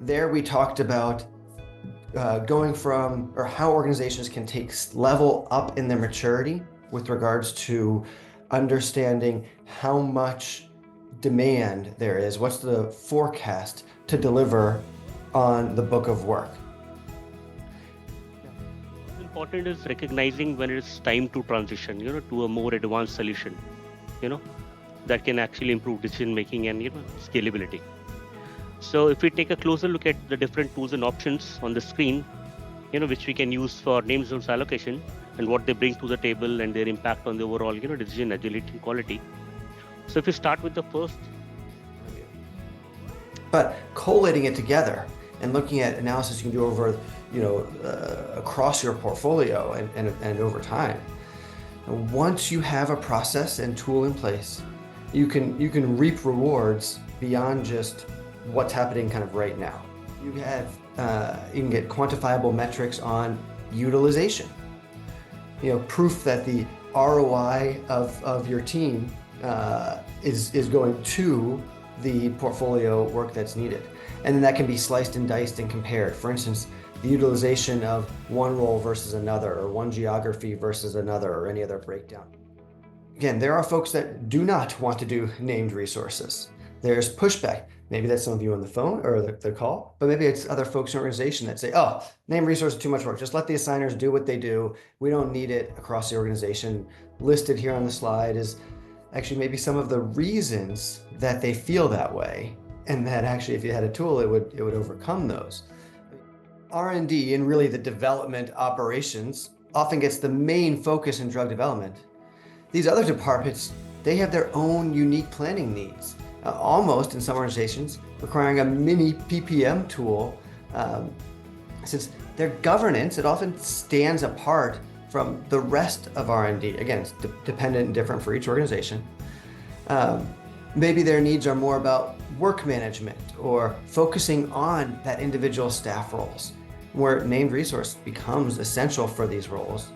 There we talked about going from, or how organizations can take level up in their maturity with regards to understanding how much demand there is, what's the forecast to deliver on the book of work. What's important is recognizing when it's time to transition, to a more advanced solution, you know, that can actually improve decision making and scalability. So if we take a closer look at the different tools and options on the screen, which we can use for named resource allocation and what they bring to the table and their impact on the overall, decision agility and quality. So if we start with the first. But collating it together and looking at analysis you can do over, across your portfolio and over time. Once you have a process and tool in place, you can reap rewards beyond just what's happening kind of right now. You can get quantifiable metrics on utilization. Proof that the ROI of your team is going to the portfolio work that's needed. And then that can be sliced and diced and compared. For instance, the utilization of one role versus another, or one geography versus another, or any other breakdown. Again, there are folks that do not want to do named resources. There's pushback. Maybe that's some of you on the phone or the call, but maybe it's other folks in the organization that say, oh, named resource is too much work. Just let the assigners do what they do. We don't need it across the organization. Listed here on the slide is actually maybe some of the reasons that they feel that way, and that actually if you had a tool, it would overcome those. R&D and really the development operations often gets the main focus in drug development. These other departments, they have their own unique planning needs, almost in some organizations requiring a mini PPM tool. Since their governance, it often stands apart from the rest of R&D. Again, it's dependent and different for each organization. Maybe their needs are more about work management or focusing on that individual staff roles, where named resource becomes essential for these roles.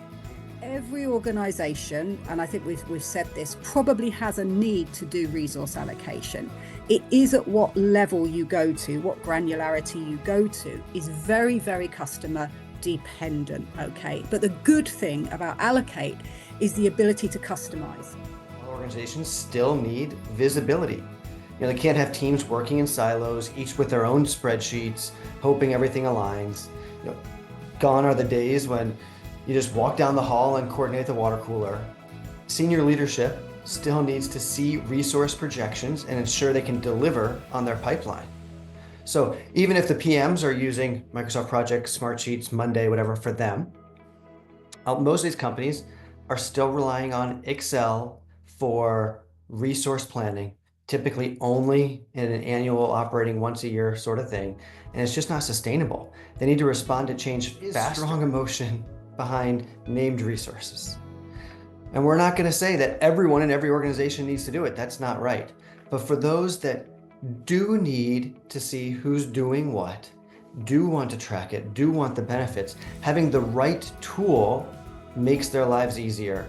Every organization, and I think we've said this, probably has a need to do resource allocation. It is at what level you go to, what granularity you go to, is very, very customer dependent, okay? But the good thing about Allocate is the ability to customize. Organizations still need visibility. They can't have teams working in silos, each with their own spreadsheets, hoping everything aligns. Gone are the days when you just walk down the hall and coordinate the water cooler. Senior leadership still needs to see resource projections and ensure they can deliver on their pipeline. So even if the PMs are using Microsoft Project, Smartsheets, Monday, whatever for them, most of these companies are still relying on Excel for resource planning, typically only in an annual operating once a year sort of thing. And it's just not sustainable. They need to respond to change fast. Strong emotion behind named resources. And we're not going to say that everyone in every organization needs to do it. That's not right. But for those that do need to see who's doing what, do want to track it, do want the benefits, having the right tool makes their lives easier.